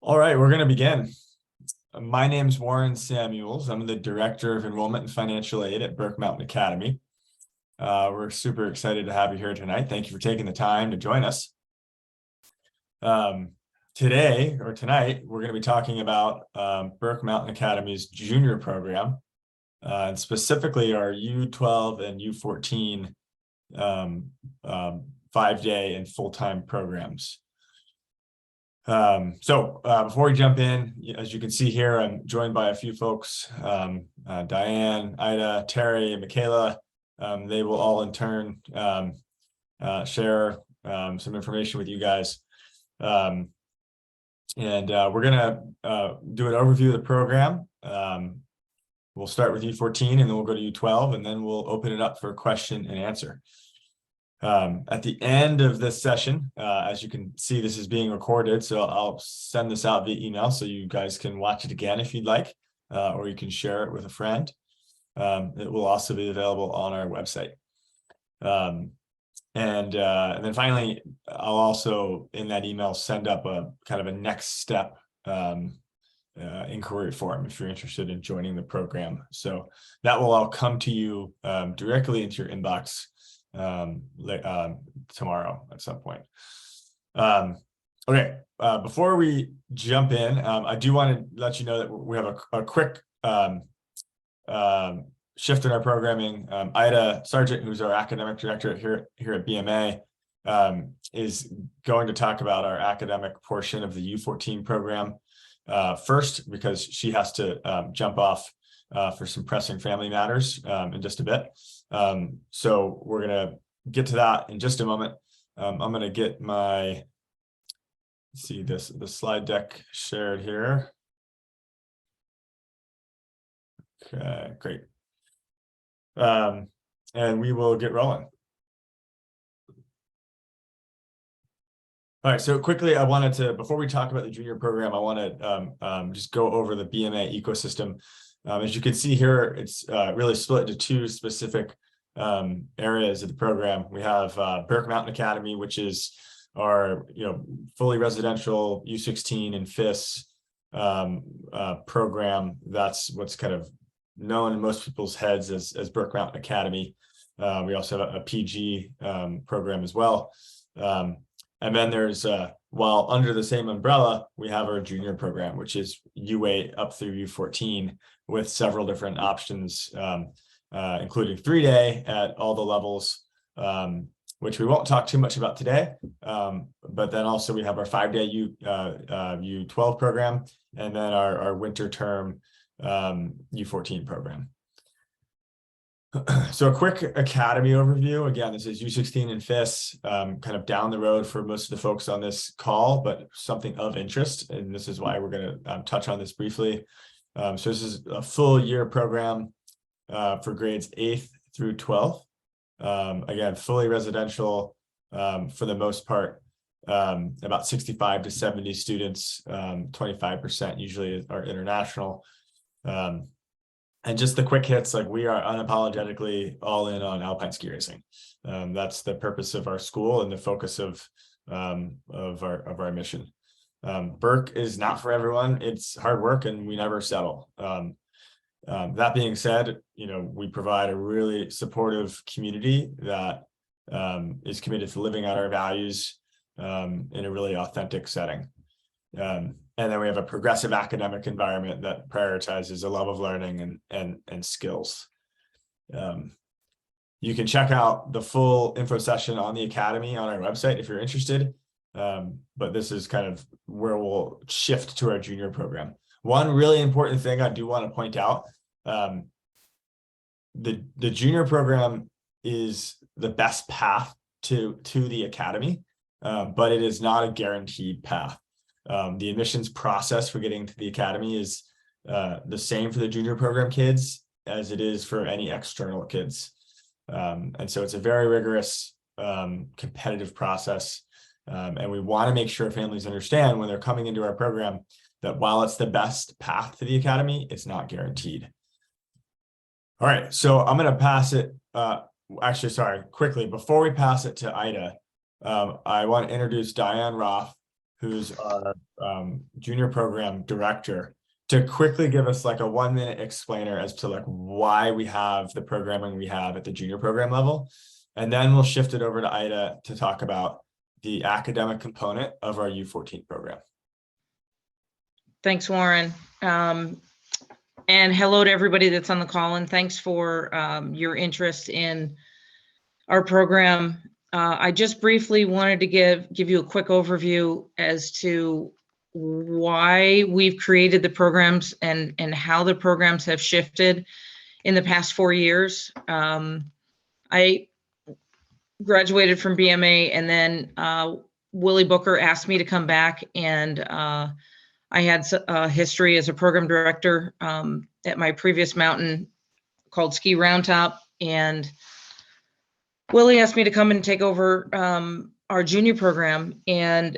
All right, we're going to begin. My name's Warren Samuels. I'm the Director of Enrollment and Financial Aid at Burke Mountain Academy. We're super excited to have you here tonight. Thank you for taking the time to join us. Tonight, we're going to be talking about Burke Mountain Academy's junior program, and specifically our U12 and U14 5-day and full-time programs. Before we jump in, as you can see here, I'm joined by a few folks, Diane, Ida, Terry, and Michaela. They will all in turn share some information with you guys. We're going to do an overview of the program. We'll start with U14 and then we'll go to U12 and then we'll open it up for question and answer. At the end of this session, as you can see, this is being recorded, so I'll send this out via email so you guys can watch it again if you'd like, or you can share it with a friend. It will also be available on our website. And then finally, I'll also in that email send up a kind of a next step inquiry form if you're interested in joining the program. So that will all come to you directly into your inbox tomorrow at some point. Okay, before we jump in, I do want to let you know that we have a quick shift in our programming. Ida Sargent, who's our academic director here at BMA, is going to talk about our academic portion of the U14 program first, because she has to jump off for some pressing family matters in just a bit. So we're going to get to that in just a moment. I'm going to get the slide deck shared here. Okay, great. And we will get rolling. All right, so quickly, before we talk about the junior program, I want to just go over the BMA ecosystem. As you can see here, it's really split into two specific areas of the program. We have Burke Mountain Academy, which is our fully residential U16 and FIS program. That's what's kind of known in most people's heads as Burke Mountain Academy. We also have a PG program as well. And then there's, while under the same umbrella, we have our junior program, which is U8 up through U14 with several different options, including 3-day at all the levels, which we won't talk too much about today. But then also we have our 5-day U12 program, and then our winter term U14 program. So a quick academy overview. Again, this is U16 and FIS, kind of down the road for most of the folks on this call, but something of interest. And this is why we're going to touch on this briefly. So this is a full year program for grades 8th through 12th. Again, fully residential for the most part, about 65 to 70 students, 25% usually are international. And just the quick hits, like we are unapologetically all in on alpine ski racing. That's the purpose of our school and the focus of our mission. Burke is not for everyone. It's hard work and we never settle. That being said, we provide a really supportive community that is committed to living out our values in a really authentic setting. And then we have a progressive academic environment that prioritizes a love of learning and skills. You can check out the full info session on the Academy on our website if you're interested. But this is kind of where we'll shift to our junior program. One really important thing I do want to point out, the junior program is the best path to the Academy, but it is not a guaranteed path. The admissions process for getting to the Academy is the same for the junior program kids as it is for any external kids. And so it's a very rigorous, competitive process. And we want to make sure families understand when they're coming into our program that while it's the best path to the Academy, it's not guaranteed. All right, so I'm going to pass it. Quickly, before we pass it to Ida, I want to introduce Diane Roth, who's our junior program director, to quickly give us like a 1-minute explainer as to like why we have the programming we have at the junior program level. And then we'll shift it over to Ida to talk about the academic component of our U14 program. Thanks, Warren. And hello to everybody that's on the call, and thanks for your interest in our program. I just briefly wanted to give you a quick overview as to why we've created the programs and how the programs have shifted in the past 4 years. I graduated from BMA, and then Willie Booker asked me to come back, and I had a history as a program director at my previous mountain called Ski Roundtop, and Willie asked me to come and take over our junior program. And,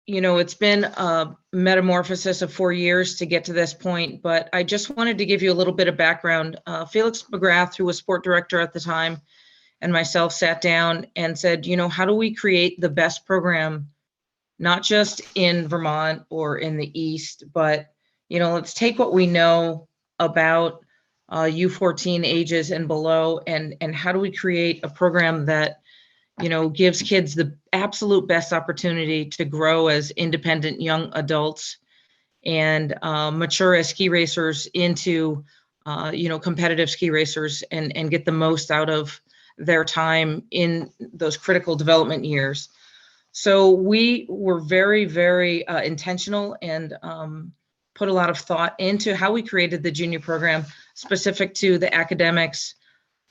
you know, it's been a metamorphosis of 4 years to get to this point, but I just wanted to give you a little bit of background. Felix McGrath, who was sport director at the time, and myself sat down and said, you know, how do we create the best program, not just in Vermont or in the East, but, you know, let's take what we know about U14 ages and below, and how do we create a program that, you know, gives kids the absolute best opportunity to grow as independent young adults and mature as ski racers into, you know, competitive ski racers, and get the most out of their time in those critical development years. So we were very, very intentional and put a lot of thought into how we created the junior program specific to the academics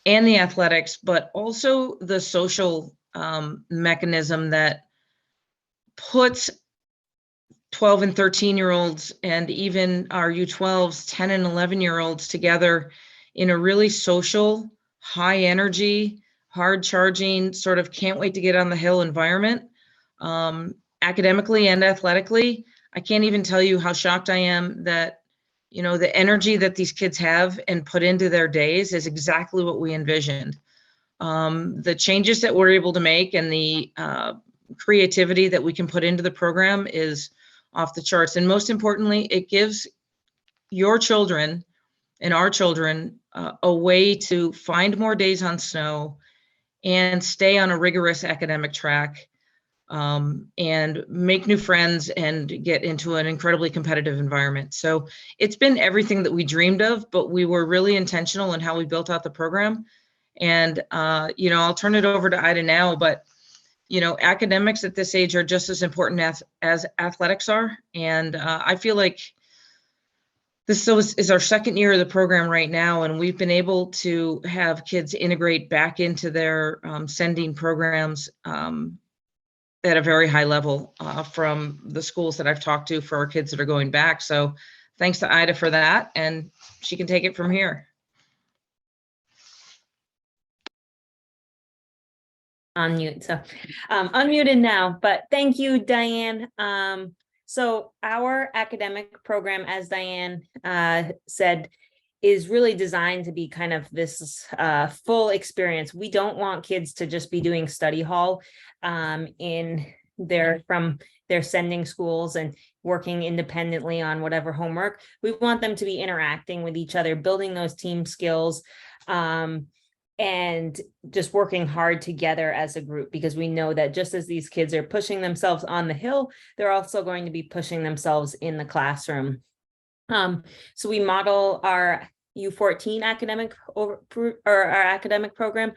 and the athletics, but also the social mechanism that puts 12 and 13-year-olds and even our U12s, 10 and 11-year-olds together in a really social, high energy, hard charging, sort of can't wait to get on the hill environment. Academically and athletically, I can't even tell you how shocked I am that, you know, the energy that these kids have and put into their days is exactly what we envisioned. The changes that we're able to make and the creativity that we can put into the program is off the charts. And most importantly, it gives your children and our children a way to find more days on snow and stay on a rigorous academic track, and make new friends and get into an incredibly competitive environment. So it's been everything that we dreamed of, but we were really intentional in how we built out the program. And, you know, I'll turn it over to Ida now, but, you know, academics at this age are just as important as athletics are. And I feel like this is our second year of the program right now, and we've been able to have kids integrate back into their sending programs at a very high level from the schools that I've talked to for our kids that are going back. So thanks to Ida for that, and she can take it from here. On mute, so unmuted now, but thank you, Diane. So our academic program, as Diane said, is really designed to be kind of this full experience. We don't want kids to just be doing study hall from their sending schools and working independently on whatever homework. We want them to be interacting with each other, building those team skills, and just working hard together as a group, because we know that just as these kids are pushing themselves on the hill, they're also going to be pushing themselves in the classroom. So we model our U14 academic our academic program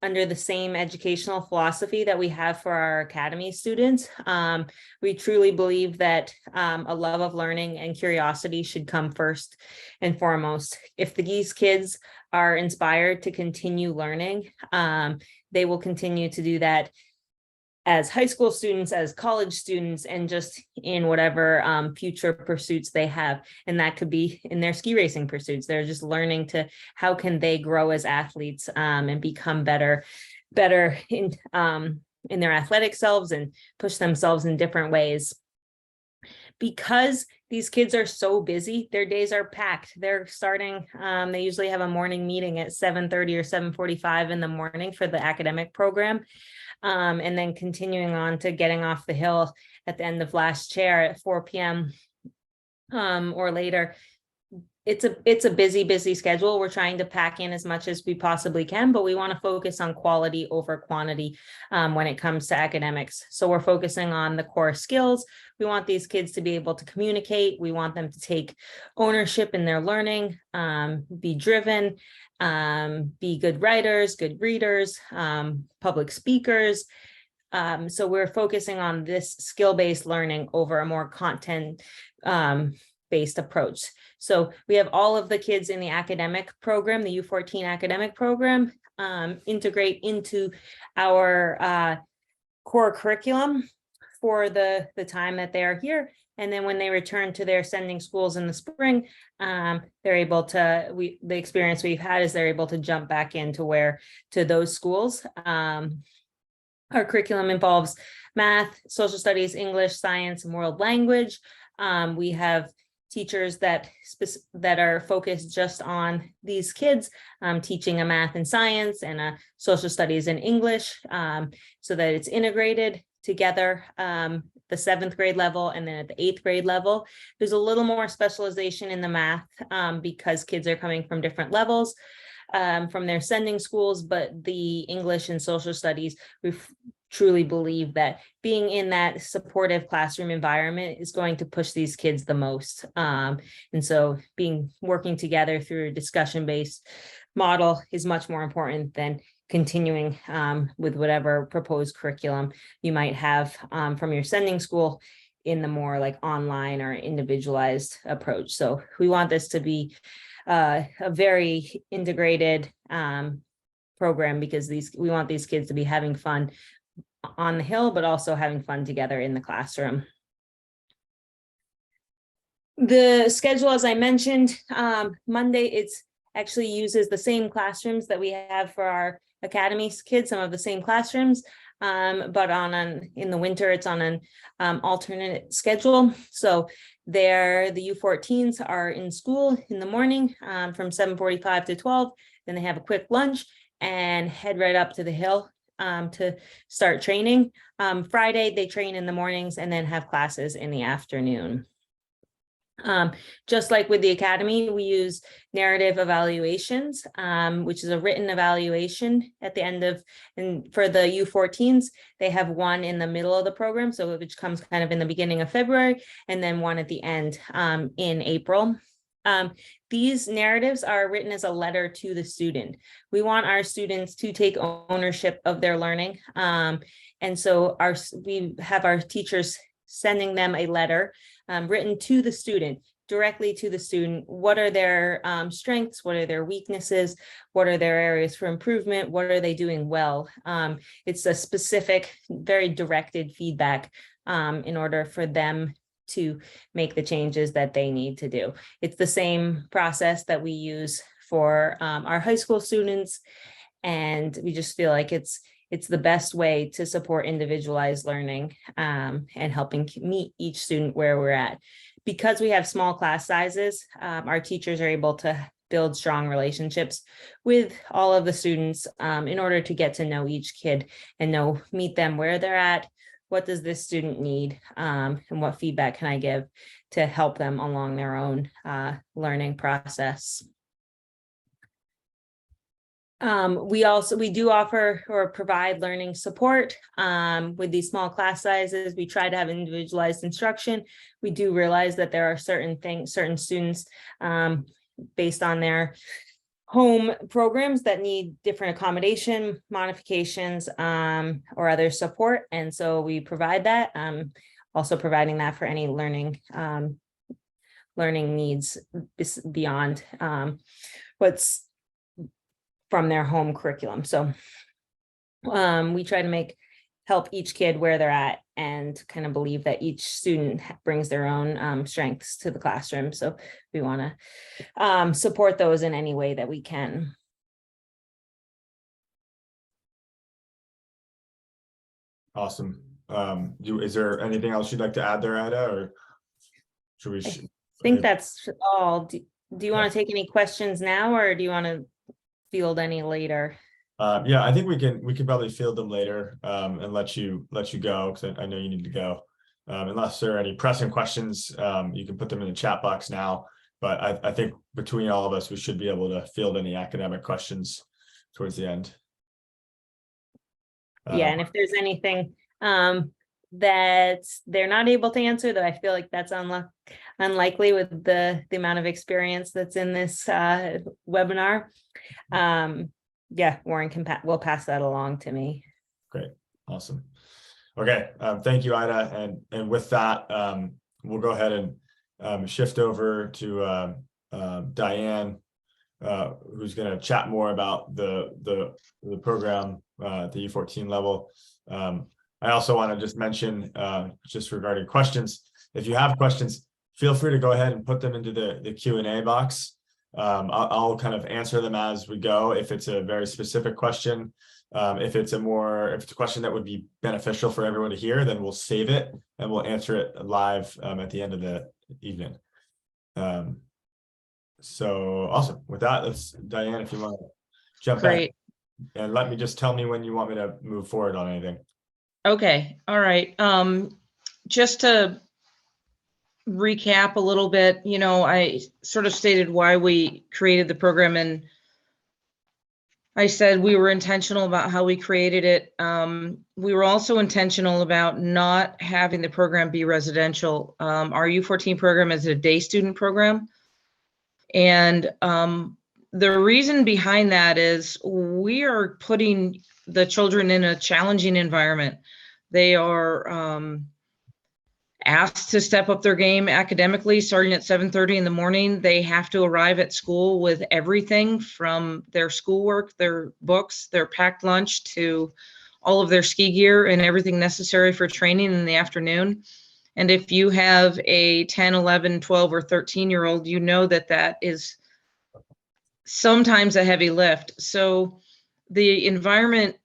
under the same educational philosophy that we have for our academy students. We truly believe that a love of learning and curiosity should come first and foremost. If these kids are inspired to continue learning, they will continue to do that as high school students, as college students, and just in whatever future pursuits they have. And that could be in their ski racing pursuits. They're just learning to how can they grow as athletes and become better in their athletic selves and push themselves in different ways. Because these kids are so busy, their days are packed. They're starting, they usually have a morning meeting at 7:30 or 7:45 in the morning for the academic program. And then continuing on to getting off the hill at the end of last chair at 4 p.m. Or later. It's a busy schedule. We're trying to pack in as much as we possibly can, but we want to focus on quality over quantity when it comes to academics. So we're focusing on the core skills. We want these kids to be able to communicate. We want them to take ownership in their learning, be driven, be good writers, good readers, public speakers. So we're focusing on this skill-based learning over a more content based approach. So we have all of the kids in the academic program, the U14 academic program, integrate into our core curriculum for the time that they are here. And then when they return to their sending schools in the spring, they're able to, the experience we've had is they're able to jump back into those schools. Our curriculum involves math, social studies, English, science, and world language. We have teachers that are focused just on these kids, teaching a math and science and a social studies and English, so that it's integrated together, the 7th grade level, and then at the 8th grade level. There's a little more specialization in the math because kids are coming from different levels from their sending schools, but the English and social studies, we've truly believe that being in that supportive classroom environment is going to push these kids the most. And so working together through a discussion-based model is much more important than continuing with whatever proposed curriculum you might have from your sending school in the more like online or individualized approach. So we want this to be a very integrated program, because we want these kids to be having fun on the hill, but also having fun together in the classroom. The schedule, as I mentioned, Monday, it's actually uses the same classrooms that we have for our academy kids, some of the same classrooms, but in the winter, it's on an alternate schedule. So the U14s are in school in the morning from 7:45 to 12. Then they have a quick lunch and head right up to the hill to start training. Friday, they train in the mornings and then have classes in the afternoon. Just like with the academy, we use narrative evaluations, which is a written evaluation at the end of, and for the U14s, they have one in the middle of the program, so which comes kind of in the beginning of February, and then one at the end in April. These narratives are written as a letter to the student. We want our students to take ownership of their learning. And so we have our teachers sending them a letter written to the student, directly to the student. What are their strengths? What are their weaknesses? What are their areas for improvement? What are they doing well? It's a specific, very directed feedback in order for them to make the changes that they need to do. It's the same process that we use for our high school students. And we just feel like it's the best way to support individualized learning and helping meet each student where we're at. Because we have small class sizes, our teachers are able to build strong relationships with all of the students in order to get to know each kid and meet them where they're at. What does this student need, and what feedback can I give to help them along their own learning process? We do offer or provide learning support with these small class sizes. We try to have individualized instruction. We do realize that there are certain students based on their home programs that need different accommodation modifications or other support. And so we provide that, also providing that for any learning needs beyond what's from their home curriculum. So we try to help each kid where they're at and kind of believe that each student brings their own strengths to the classroom. So we want to support those in any way that we can. Awesome. Is there anything else you'd like to add there, Ida? Or should we? I think that's all. Do you want to take any questions now, or do you want to field any later? Yeah, I think we can probably field them later, and let you go, because I know you need to go. Unless there are any pressing questions, you can put them in the chat box now. But I think between all of us, we should be able to field any academic questions towards the end. Yeah, and if there's anything that they're not able to answer, that I feel like that's unlikely with the amount of experience that's in this webinar, yeah, Warren will pass that along to me. Great, awesome. Okay, thank you, Ida, and with that, we'll go ahead and shift over to Diane, who's going to chat more about the program at the U14 level. I also want to just mention, just regarding questions, if you have questions, feel free to go ahead and put them into the Q&A box. I'll kind of answer them as we go. If it's a very specific question, if it's a question that would be beneficial for everyone to hear, then we'll save it and we'll answer it live at the end of the evening. So awesome. With that, Diane, if you want to jump Great. in and let me just tell me when you want me to move forward on anything. Okay. All right. Just to recap a little bit, I sort of stated why we created the program, and I said we were intentional about how we created it. We were also intentional about not having the program be residential. Our U14 program is a day student program. And the reason behind that is we are putting the children in a challenging environment. They are asked to step up their game academically starting at 7:30 in the morning. They have to arrive at school with everything from their schoolwork, their books, their packed lunch, to all of their ski gear and everything necessary for training in the afternoon. And if you have a 10, 11, 12, or 13-year-old, you know that is sometimes a heavy lift. So the environment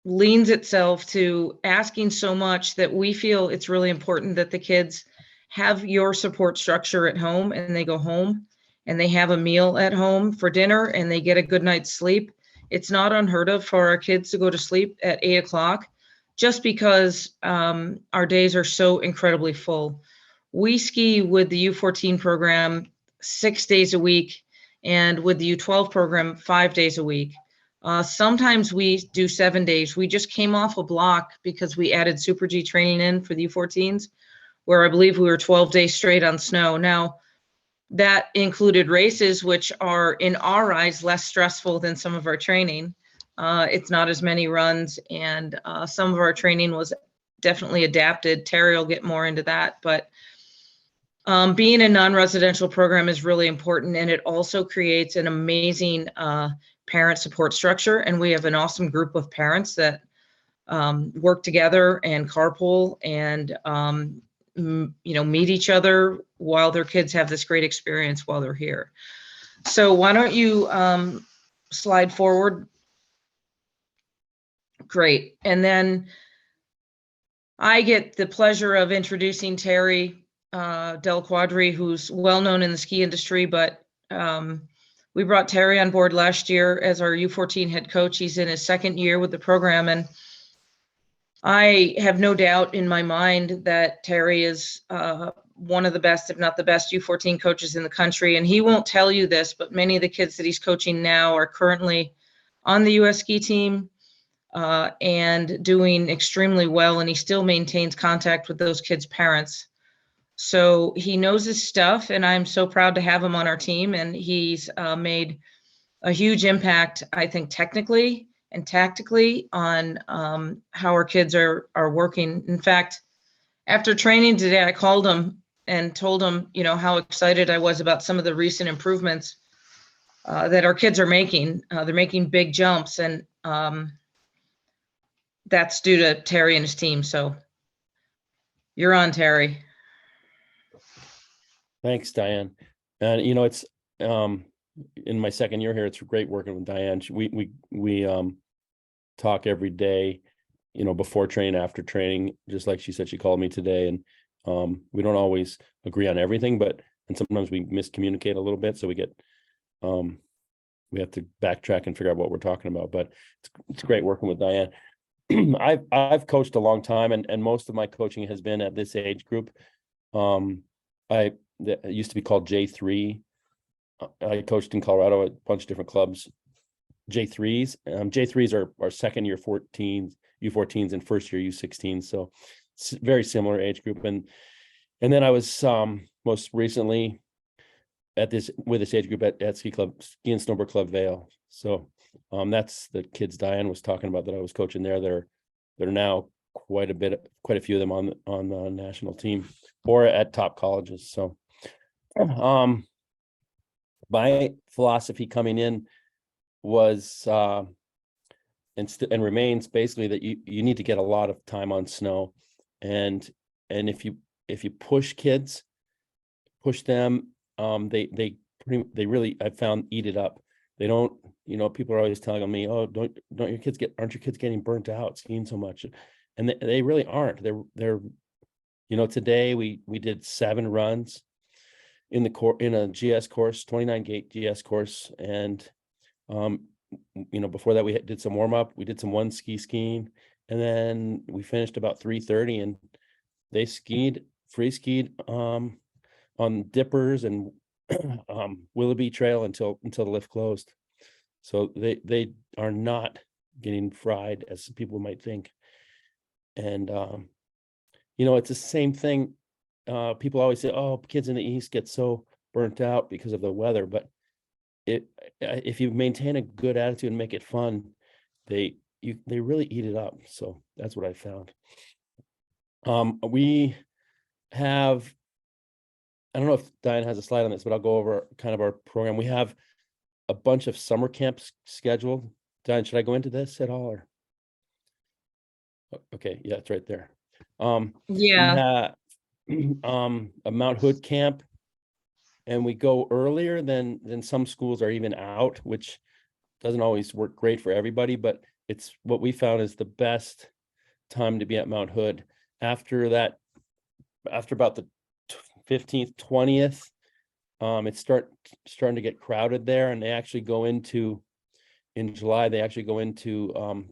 leans itself to asking so much that we feel it's really important that the kids have your support structure at home, and they go home and they have a meal at home for dinner and they get a good night's sleep. It's not unheard of for our kids to go to sleep at 8 o'clock just because our days are so incredibly full. We ski with the U14 program 6 days a week, and with the U12 program 5 days a week. Sometimes we do 7 days. We just came off a block because we added Super G training in for the U14s, where I believe we were 12 days straight on snow. Now, that included races, which are in our eyes less stressful than some of our training. It's not as many runs, and some of our training was definitely adapted. Terry will get more into that, but being a non-residential program is really important, and it also creates an amazing parent support structure. And we have an awesome group of parents that work together and carpool and meet each other while their kids have this great experience while they're here. So why don't you slide forward? Great. And then I get the pleasure of introducing Terry Del Quadri, who's well known in the ski industry, but we brought Terry on board last year as our U14 head coach. He's in his second year with the program, and I have no doubt in my mind that Terry is one of the best, if not the best, U14 coaches in the country. And he won't tell you this, but many of the kids that he's coaching now are currently on the U.S. ski team and doing extremely well, and he still maintains contact with those kids' parents. So he knows his stuff, and I'm so proud to have him on our team. And he's made a huge impact, I think, technically and tactically on how our kids are working. In fact, after training today, I called him and told him, how excited I was about some of the recent improvements that our kids are making. They're making big jumps, and that's due to Terry and his team. So you're on, Terry. Thanks, Diane. And it's in my second year here, it's great working with Diane. We talk every day, before training, after training. Just like she said, she called me today, and We don't always agree on everything, and sometimes we miscommunicate a little bit. So we get, we have to backtrack and figure out what we're talking about, but it's great working with Diane. I've coached a long time, and most of my coaching has been at this age group. It used to be called J3. I coached in Colorado at a bunch of different clubs. J3s. J3s are second year 14s, U14s, and first year U16s. So it's very similar age group. And then I was most recently with this age group at Ski and Snowboard Club Vail. So that's the kids Diane was talking about that I was coaching there. They're now quite a few of them on the national team or at top colleges. So my philosophy coming in was and remains basically that you need to get a lot of time on snow, and if you push them, they really, I've found, eat it up. They don't, people are always telling me, oh, aren't your kids getting burnt out skiing so much? And they really aren't. They're today we did 7 runs in a GS course, 29 gate GS course, and before that we did some warm up, we did some one skiing, and then we finished about 3:30, and they free skied on dippers and Willoughby Trail until the lift closed. So they are not getting fried as people might think. And it's the same thing. People always say, oh, kids in the East get so burnt out because of the weather, but if you maintain a good attitude and make it fun, they really eat it up. So that's what I found. We have, I don't know if Diane has a slide on this, but I'll go over kind of our program. We have a bunch of summer camps scheduled. Diane, should I go into this at all, or? Okay, yeah, it's right there. Yeah. We have a Mount Hood camp, and we go earlier than some schools are even out, which doesn't always work great for everybody, but it's what we found is the best time to be at Mount Hood. After about the 15th, 20th, it's starting to get crowded there, and they actually go into, in July, they actually go into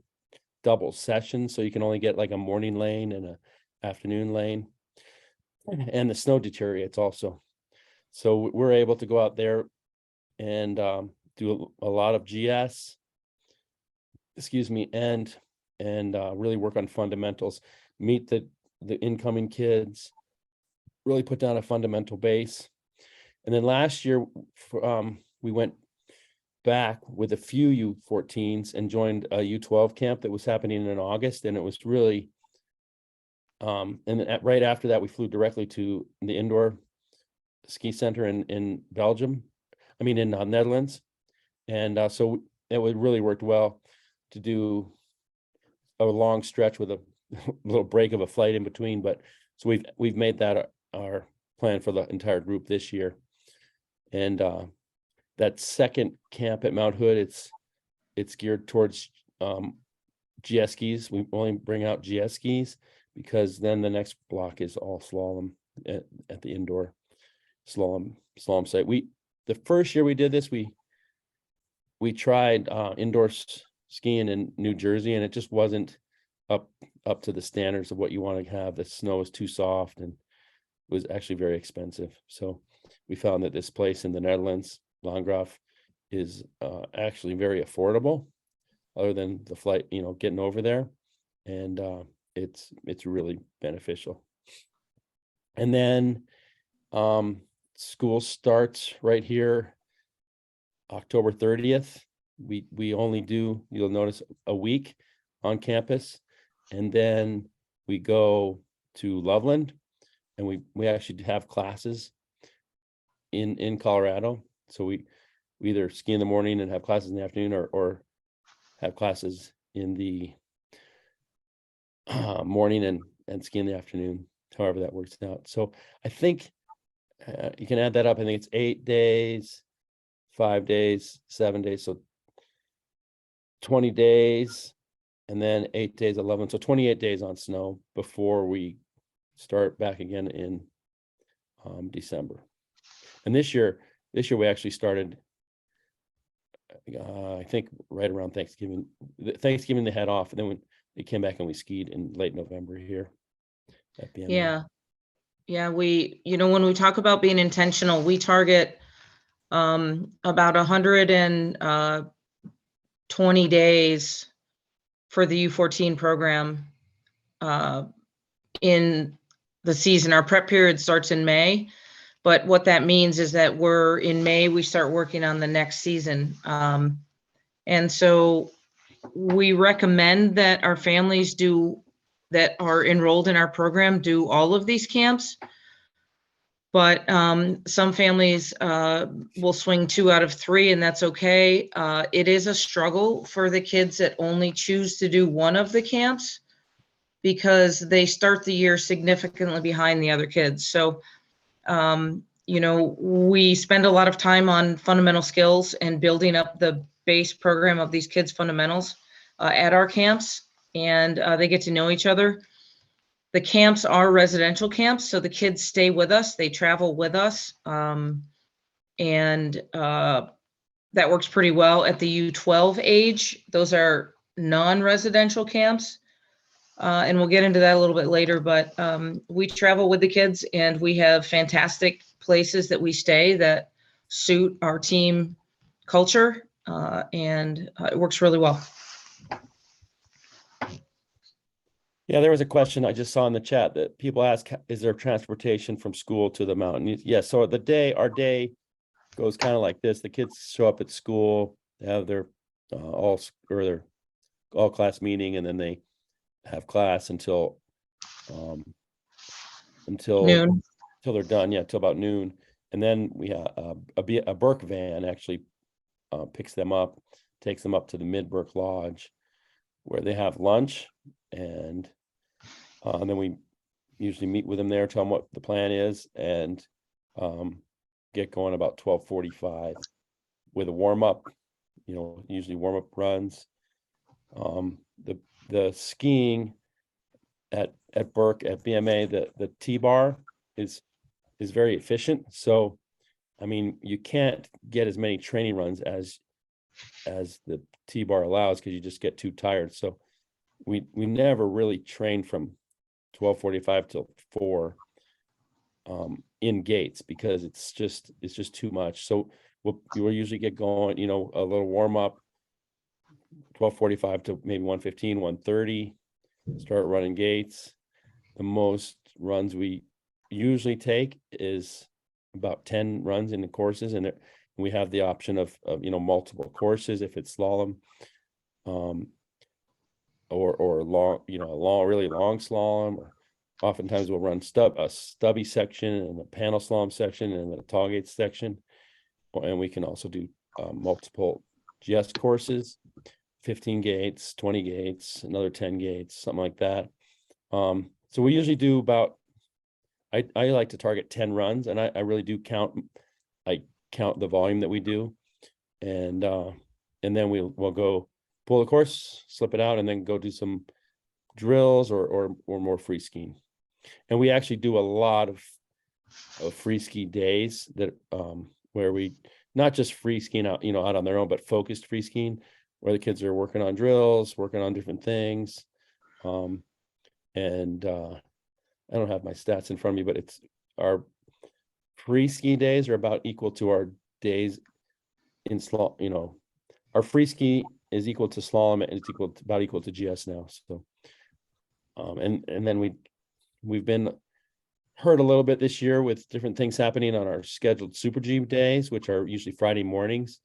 double sessions, so you can only get like a morning lane and a afternoon lane, and the snow deteriorates also. So we're able to go out there and do a lot of GS, and really work on fundamentals, meet the incoming kids, really put down a fundamental base. And then last year, we went back with a few U14s and joined a U12 camp that was happening in August, and it was really, right after that, we flew directly to the indoor ski center in Belgium, in Netherlands. And so it really worked well to do a long stretch with a little break of a flight in between. But so we've made that our plan for the entire group this year. And that second camp at Mount Hood, it's geared towards GS skis. We only bring out GS skis because then the next block is all slalom at the indoor slalom site. The first year we did this, we tried indoor skiing in New Jersey, and it just wasn't up to the standards of what you want to have. The snow was too soft and was actually very expensive. So we found that this place in the Netherlands, Landgraaf, is actually very affordable, other than the flight, getting over there, and it's really beneficial. And then school starts right here October 30th. We only do, you'll notice, a week on campus, and then we go to Loveland, and we actually have classes in Colorado. So we either ski in the morning and have classes in the afternoon, or have classes in the morning and ski in the afternoon, however that works out. So I think you can add that up. I think it's 8 days, 5 days, 7 days, so 20 days, and then 8 days, 11, so 28 days on snow before we start back again in December. And this year we actually started, I think right around Thanksgiving. Thanksgiving they had off, and then they came back and we skied in late November here at BMA. Yeah. Yeah, when we talk about being intentional, we target about 120 days for the U14 program in the season. Our prep period starts in May, but what that means is that in May, we start working on the next season. And so we recommend that our families that are enrolled in our program do all of these camps. But some families will swing 2 out of 3, and that's okay. It is a struggle for the kids that only choose to do one of the camps because they start the year significantly behind the other kids. So, we spend a lot of time on fundamental skills and building up the base program of these kids' fundamentals at our camps, and they get to know each other. The camps are residential camps, so the kids stay with us. They travel with us, and that works pretty well. At the U12 age, those are non-residential camps, and we'll get into that a little bit later, but we travel with the kids, and we have fantastic places that we stay that suit our team culture, and it works really well. Yeah, there was a question I just saw in the chat that people ask, is there transportation from school to the mountain? Yes. So our day goes kind of like this. The kids show up at school, they have their all class meeting, and then they have class until Noon. they're done. Yeah, till about noon. And then we have a Burke van actually picks them up, takes them up to the Mid-Burke Lodge, where they have lunch, and then we usually meet with them there, tell them what the plan is, and get going about 12:45 with a warm-up, usually warm-up runs. The skiing at Burke, at BMA, the T-bar is very efficient. So, I mean, you can't get as many training runs as the T-bar allows because you just get too tired. So we never really train from 12:45 till 4 in gates because it's just too much. So we'll usually get going, a little warm up, 12:45 to maybe 1:15, 1:30, start running gates. The most runs we usually take is about 10 runs in the courses, and we have the option of multiple courses if it's slalom, or long, a really long slalom. Or oftentimes we'll run a stubby section and a panel slalom section and a tall gate section, and we can also do multiple GS courses, 15 gates, 20 gates, another 10 gates, something like that. So we usually do about, I like to target 10 runs, and I really do count the volume that we do, and then we'll go pull the course, slip it out, and then go do some drills or more free skiing. And we actually do a lot of free ski days that where we not just free skiing out out on their own, but focused free skiing where the kids are working on drills, working on different things. And I don't have my stats in front of me, but it's our free ski days are about equal to our days in slalom. Our free ski is equal to slalom, and it's about equal to GS now. So, and then we've been hurt a little bit this year with different things happening on our scheduled Super G days, which are usually Friday mornings.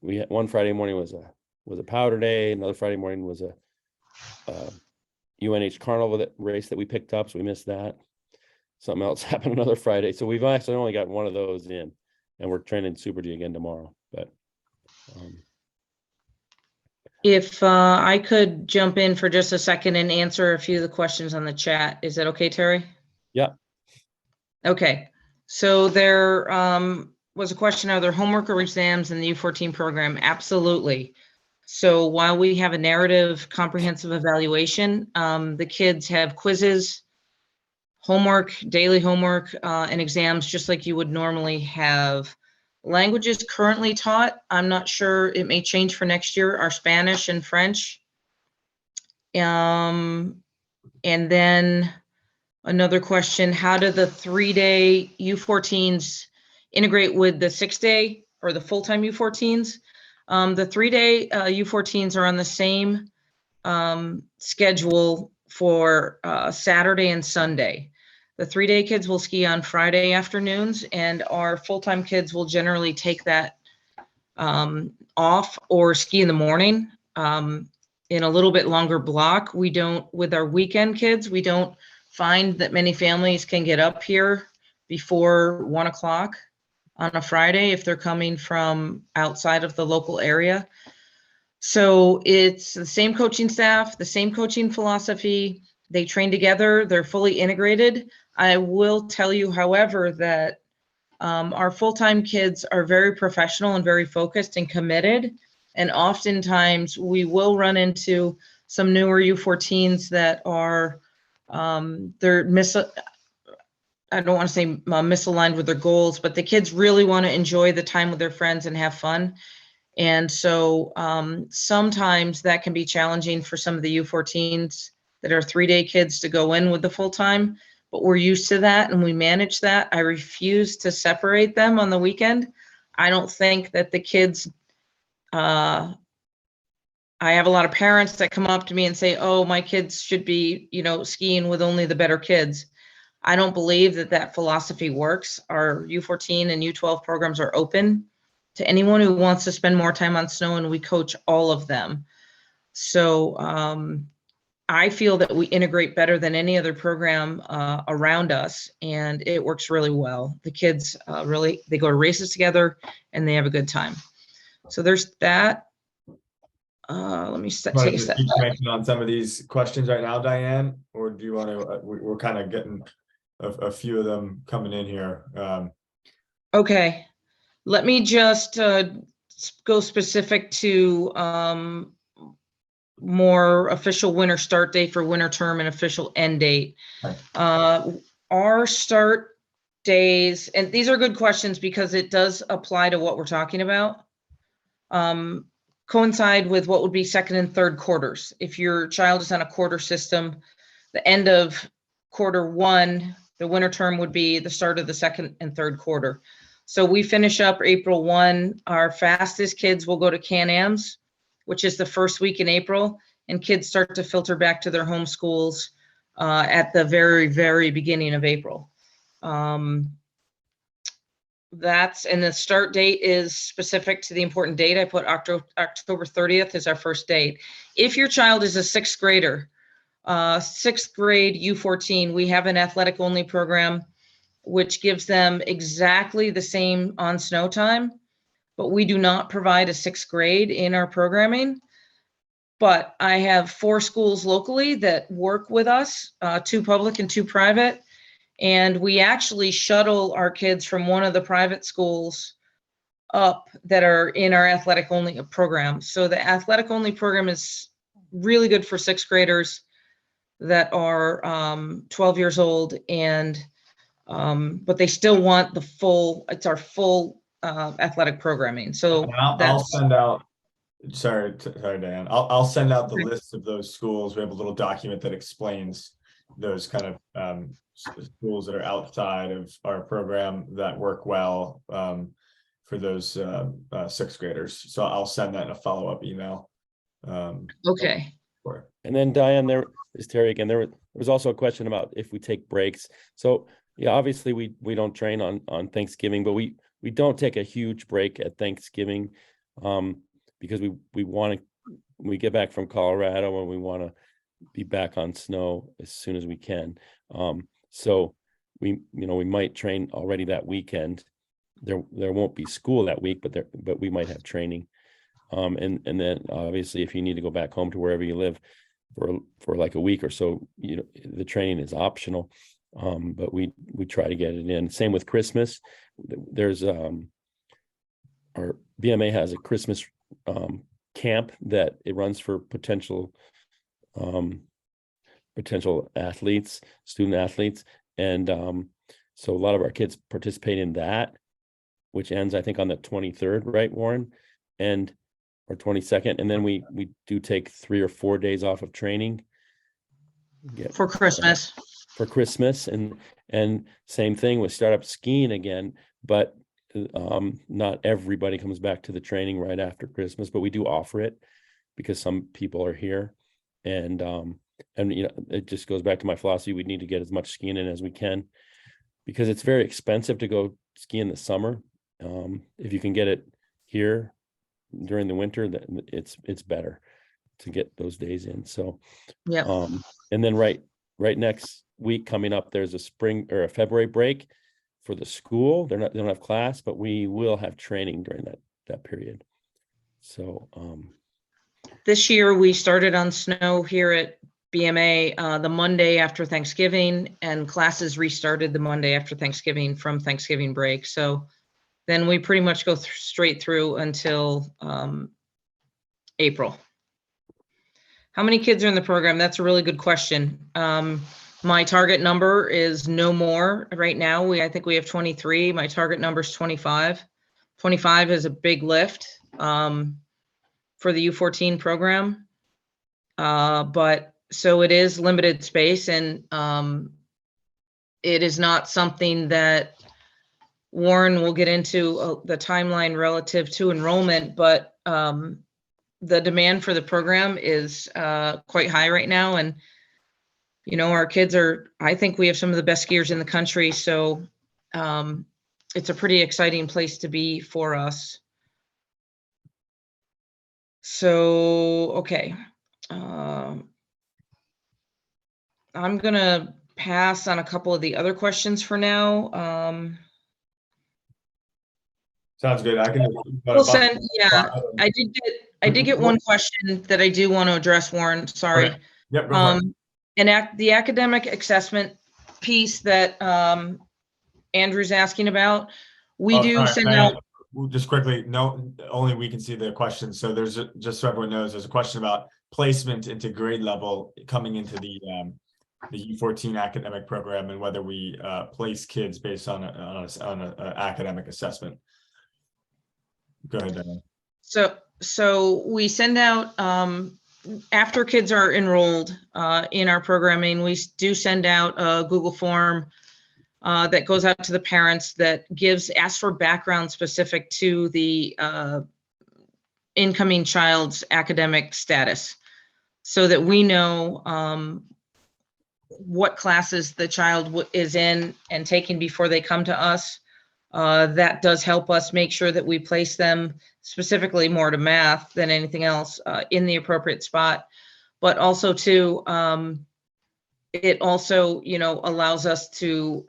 We had one Friday morning was a powder day. Another Friday morning was a UNH carnival race that we picked up, so we missed that. Something else happened another Friday, so we've actually only got one of those in, and we're training Super G again tomorrow. But if I could jump in for just a second and answer a few of the questions on the chat, is that okay, Terry? Yeah. Okay, so there was a question, are there homework or exams in the U14 program? Absolutely. So while we have a narrative comprehensive evaluation, the kids have quizzes, homework, daily homework, and exams, just like you would normally have. Languages currently taught, I'm not sure, it may change for next year, are Spanish and French. And then another question, how do the 3-day U14s integrate with the 6-day or the full-time U14s? The 3-day U14s are on the same schedule for Saturday and Sunday. The 3-day kids will ski on Friday afternoons, and our full-time kids will generally take that off or ski in the morning in a little bit longer block. We don't, with our weekend kids, we don't find that many families can get up here before 1 o'clock on a Friday if they're coming from outside of the local area. So it's the same coaching staff, the same coaching philosophy. They train together, they're fully integrated. I will tell you, however, that our full-time kids are very professional and very focused and committed. And oftentimes we will run into some newer U14s that are, I don't want to say misaligned with their goals, but the kids really want to enjoy the time with their friends and have fun. And so sometimes that can be challenging for some of the U14s that are 3-day kids to go in with the full-time, but we're used to that and we manage that. I refuse to separate them on the weekend. I don't think that the kids, I have a lot of parents that come up to me and say, oh, my kids should be, skiing with only the better kids. I don't believe that that philosophy works. Our U14 and U12 programs are open to anyone who wants to spend more time on snow, and we coach all of them. So I feel that we integrate better than any other program around us, and it works really well. The kids they go to races together and they have a good time. So there's that. Let me take a step back. On some of these questions right now, Diane, or do you want to, we're kind of getting a few of them coming in here. Okay, let me just go specific to more official winter start date for winter term and official end date. Right. Our start days, and these are good questions because it does apply to what we're talking about, coincide with what would be second and third quarters. If your child is on a quarter system, the end of quarter 1, the winter term would be the start of the second and third quarter. So we finish up April 1. Our fastest kids will go to Can-Ams, which is the first week in April, and kids start to filter back to their home schools at the very, very beginning of April. And the start date is specific to the important date. I put October 30th is our first date. If your child is a 6th grader, 6th grade U14, we have an athletic only program, which gives them exactly the same on snow time, but we do not provide a 6th grade in our programming. But I have 4 schools locally that work with us, 2 public and 2 private. And we actually shuttle our kids from one of the private schools up that are in our athletic only program. So the athletic only program is really good for 6th graders that are 12 years old, and but they still want the full, it's our full athletic programming. So I'll send out, sorry, Dan. I'll send out the list of those schools. We have a little document that explains those kind of schools that are outside of our program that work well for those 6th graders. So I'll send that in a follow-up email. Okay. And then Diane, there is Terry again. There was also a question about if we take breaks. So yeah, obviously we don't train on Thanksgiving, but we don't take a huge break at Thanksgiving because we get back from Colorado and we want to be back on snow as soon as we can. So we might train already that weekend. There won't be school that week, but we might have training. And then obviously if you need to go back home to wherever you live for like a week or so, the training is optional. But we try to get it in. Same with Christmas. There's our BMA has a Christmas camp that it runs for potential athletes, student athletes, And so a lot of our kids participate in that, which ends, I think, on the 23rd, right, Warren? Or 22nd. And then we do take 3 or 4 days off of training. For Christmas. For Christmas. And same thing with startup skiing again, but not everybody comes back to the training right after Christmas, but we do offer it because some people are here. And you know, it just goes back to my philosophy. We need to get as much skiing in as we can because it's very expensive to go ski in the summer. If you can get it here during the winter, that it's better to get those days in. So Yeah. and then right next week coming up, there's a spring or a February break for the school. They don't have class, but we will have training during that period. So This year we started on snow here at BMA the Monday after Thanksgiving, and classes restarted the Monday after Thanksgiving from Thanksgiving break. So then we pretty much go straight through until April. How many kids are in the program? That's a really good question. My target number is no more right now. I think we have 23. My target number is 25. 25 is a big lift for the U14 program. But so it is limited space, and it is not something that Warren will get into the timeline relative to enrollment, but the demand for the program is quite high right now. And, you know, our kids I think we have some of the best skiers in the country. So it's a pretty exciting place to be for us. So, okay. I'm going to pass on a couple of the other questions for now. Sounds good. I can. We'll send, yeah, I did get one question that I do want to address, Warren. Sorry. Okay. Yep. Go for it. And the academic assessment piece that Andrew's asking about, we do send out. Just quickly, no, only we can see the question. So there's just so everyone knows, there's a question about placement into grade level coming into the U14 academic program and whether we place kids based on an academic assessment. Go ahead, Diane. So we send out after kids are enrolled in our programming, we do send out a Google form that goes out to the parents that asks for background specific to the incoming child's academic status, so that we know what classes the child is in and taking before they come to us. That does help us make sure that we place them specifically more to math than anything else in the appropriate spot. But also too, it also, you know, allows us to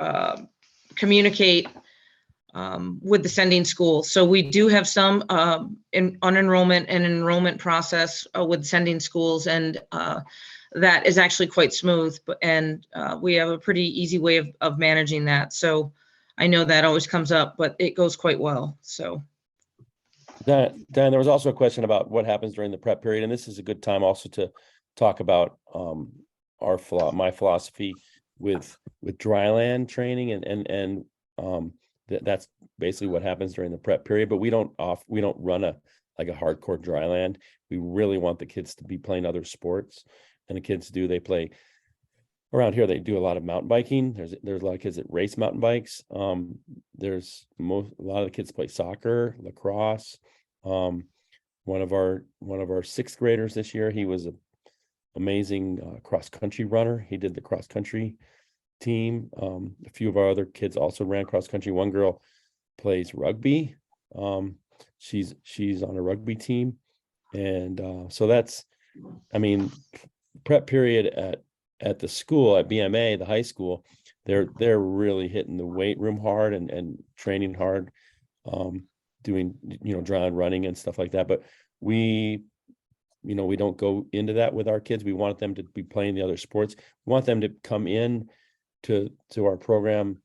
communicate with the sending school. So we do have some on enrollment and enrollment process with sending schools, and that is actually quite smooth. And we have a pretty easy way of managing that. So I know that always comes up, but it goes quite well. So. Dan, there was also a question about what happens during the prep period, and this is a good time also to talk about my philosophy with dryland training, and that's basically what happens during the prep period. But we don't run a hardcore dryland. We really want the kids to be playing other sports, and the kids they play. Around here, they do a lot of mountain biking. There's a lot of kids that race mountain bikes. A lot of the kids play soccer, lacrosse. One of our sixth graders this year, he was an amazing cross country runner. He did the cross country team. A few of our other kids also ran cross country. One girl plays rugby. She's on a rugby team, and so that's, I mean, prep period at the school at BMA, the high school, they're really hitting the weight room hard and training hard, doing, you know, dry running and stuff like that. But we don't go into that with our kids. We want them to be playing the other sports. We want them to come in to our program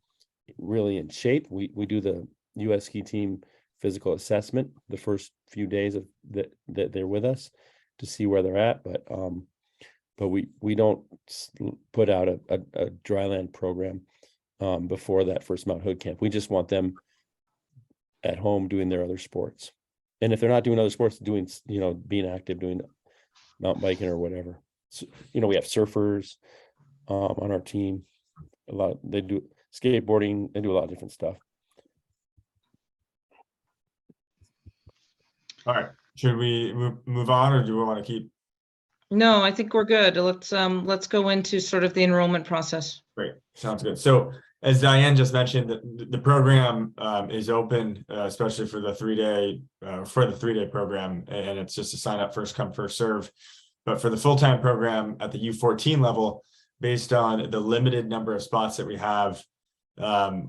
really in shape. We do the US ski team physical assessment the first few days that they're with us to see where they're at. But we don't put out a dryland program. before that first Mount Hood camp. We just want them at home doing their other sports. And if they're not doing other sports, doing, being active, doing mountain biking or whatever. So, we have surfers on our team. They do skateboarding, they do a lot of different stuff. All right, should we move on, or do we want to keep? No, I think we're good. Let's go into sort of the enrollment process. Great, sounds good. So as Diane just mentioned, the program is open, especially for the 3-day program, and it's just a sign up, first come, first serve. But for the full-time program at the U14 level, based on the limited number of spots that we have,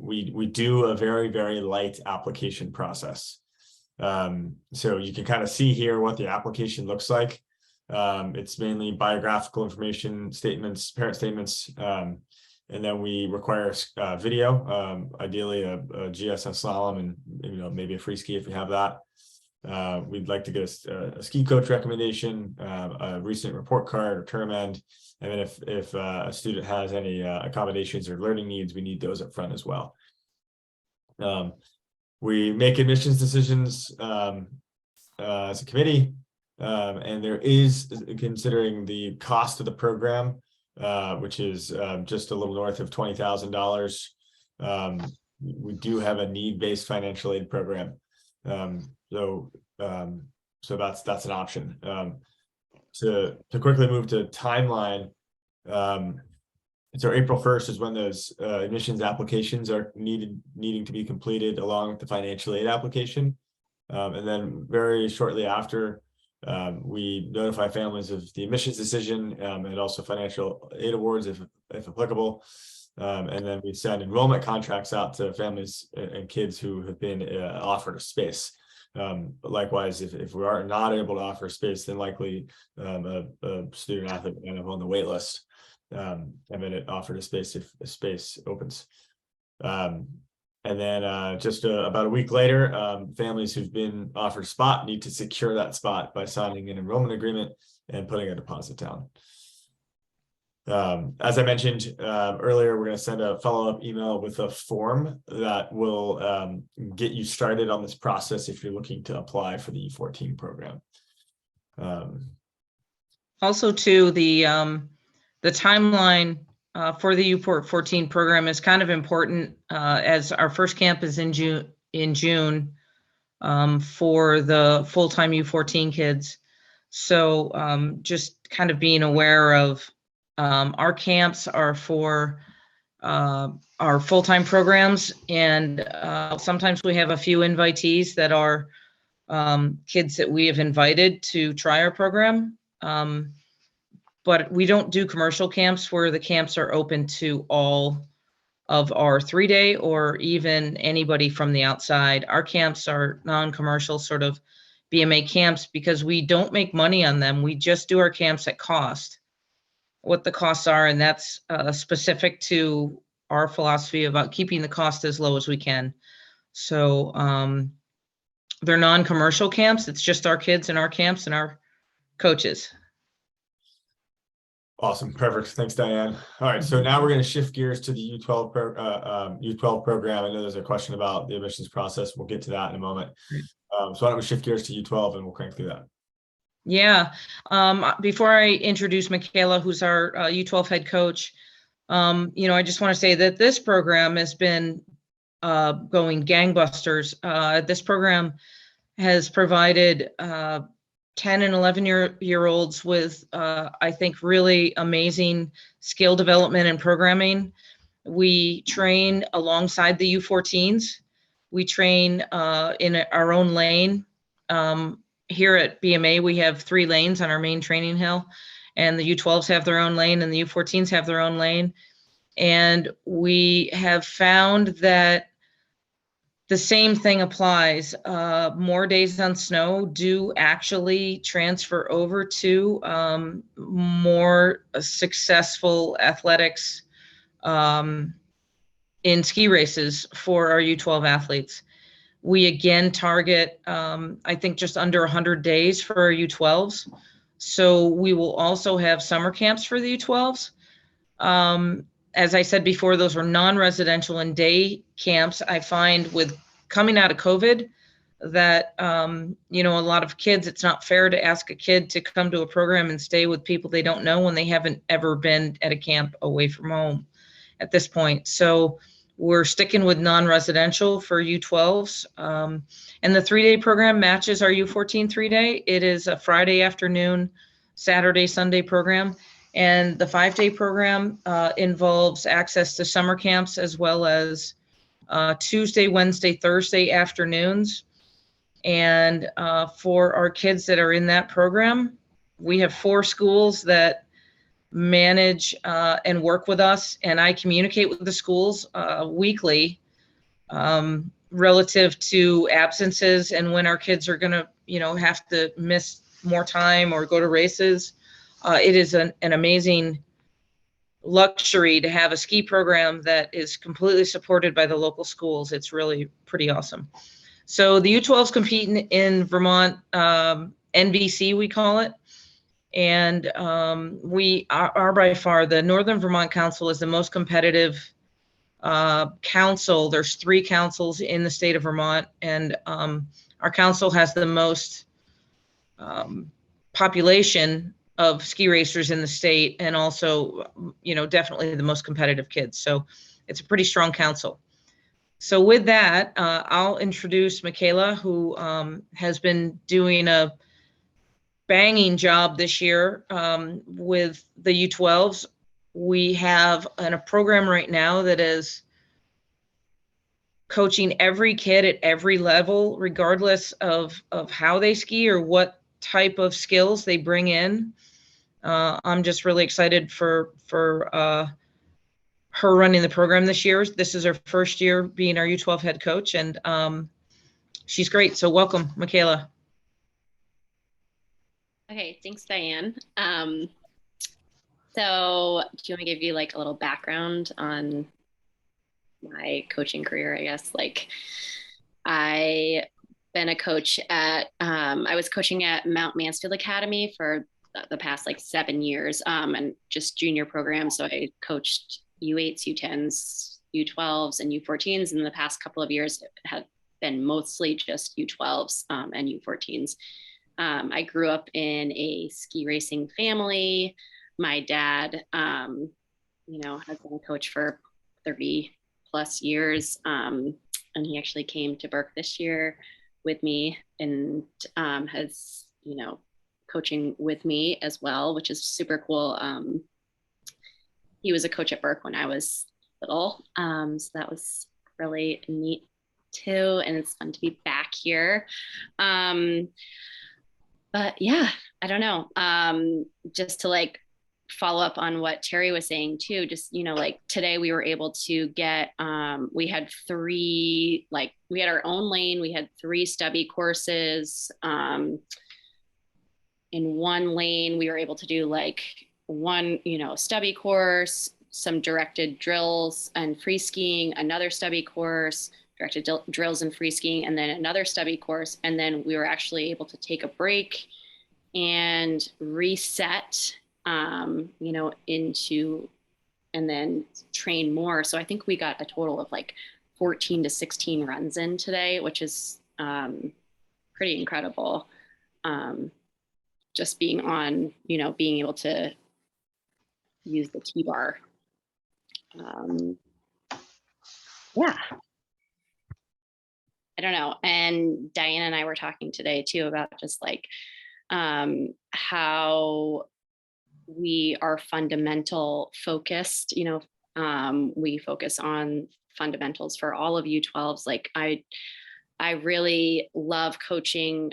we do a very, very light application process. So you can kind of see here what the application looks like. It's mainly biographical information, statements, parent statements, and then we require video, ideally a GSS slalom, and maybe a free ski if we have that. We'd like to get a ski coach recommendation, a recent report card or term end, and then if a student has any accommodations or learning needs, we need those up front as well. We make admissions decisions as a committee, and there is, considering the cost of the program, which is just a little north of $20,000. We do have a need-based financial aid program. So that's an option. To quickly move to timeline, so April 1st is when those admissions applications are needing to be completed along with the financial aid application. And then very shortly after, we notify families of the admissions decision, and also financial aid awards if applicable. And then we send enrollment contracts out to families and kids who have been offered a space. But likewise, if we are not able to offer space, then likely a student athlete will end up on the wait list, and then it offered a space if a space opens. And then just about a week later, families who've been offered a spot need to secure that spot by signing an enrollment agreement and putting a deposit down. As I mentioned earlier, we're going to send a follow-up email with a form that will get you started on this process if you're looking to apply for the U14 program. Also, too, the timeline for the U14 program is kind of important, as our first camp is in June for the full-time U14 kids. So just kind of being aware of our camps are for our full-time programs, and sometimes we have a few invitees that are kids that we have invited to try our program. But we don't do commercial camps where the camps are open to all of our 3-day or even anybody from the outside. Our camps are non-commercial sort of BMA camps because we don't make money on them. We just do our camps at cost, what the costs are, and that's specific to our philosophy about keeping the cost as low as we can. So they're non-commercial camps. It's just our kids and our camps and our coaches. Awesome. Perfect. Thanks, Diane. All right. So now we're going to shift gears to the U12 program. I know there's a question about the admissions process. We'll get to that in a moment. So why don't we shift gears to U12 and we'll crank through that. Yeah. Before I introduce Michaela, who's our U12 head coach, I just want to say that this program has been going gangbusters. This program has provided 10 and 11-year-olds with, I think, really amazing skill development and programming. We train alongside the U14s. We train in our own lane. Here at BMA, we have 3 lanes on our main training hill, and the U12s have their own lane and the U14s have their own lane. And we have found that the same thing applies. More days on snow do actually transfer over to more successful athletics in ski races for our U12 athletes. We again target, I think, just under 100 days for our U12s. So we will also have summer camps for the U12s. As I said before, those were non-residential and day camps. I find with coming out of COVID that, you know, a lot of kids, it's not fair to ask a kid to come to a program and stay with people they don't know when they haven't ever been at a camp away from home at this point. So we're sticking with non-residential for U12s. And the 3-day program matches our U14 3-day. It is a Friday afternoon, Saturday, Sunday program. And the 5-day program involves access to summer camps as well as Tuesday, Wednesday, Thursday afternoons. And for our kids that are in that program, we have 4 schools that manage and work with us, and I communicate with the schools weekly relative to absences and when our kids are going to, you know, have to miss more time or go to races. It is an amazing luxury to have a ski program that is completely supported by the local schools. It's really pretty awesome. So the U12s compete in Vermont, NVC we call it. And we are by far, the Northern Vermont Council is the most competitive council. There's 3 councils in the state of Vermont, and our council has the most population of ski racers in the state, and also, you know, definitely the most competitive kids. So it's a pretty strong council. So with that, I'll introduce Michaela, who has been doing a banging job this year with the U12s. We have a program right now that is coaching every kid at every level, regardless of how they ski or what type of skills they bring in. I'm just really excited for her running the program this year. This is her first year being our U12 head coach, and she's great. So welcome, Michaela. Okay, thanks, Diane. So do you want to give you like a little background on my coaching career, I guess? Like, I been a coach at, I was coaching at Mount Mansfield Academy for the past like 7 years, and just junior programs. So I coached U8s, U10s, U12s, and U14s. And the past couple of years have been mostly just U12s and U14s. I grew up in a ski racing family. My dad, you know, has been a coach for 30 plus years. And he actually came to Burke this year with me and has, you know, coaching with me as well, which is super cool. He was a coach at Burke when I was little. So that was really neat too. And it's fun to be back here. But yeah, I don't know. Just to like follow up on what Terry was saying too, just, you know, like today we were able to get, we had 3, like we had our own lane. We had 3 stubby courses. In one lane, we were able to do like one, you know, stubby course, some directed drills and free skiing, another stubby course, directed drills and free skiing, and then another stubby course. And then we were actually able to take a break and reset, you know, into, and then train more. So I think we got a total of like 14 to 16 runs in today, which is pretty incredible. Just being on, you know, being able to use the T-bar. Yeah. I don't know. And Diane and I were talking today too about just like how we are fundamental focused, you know, we focus on fundamentals for all of U12s. Like I really love coaching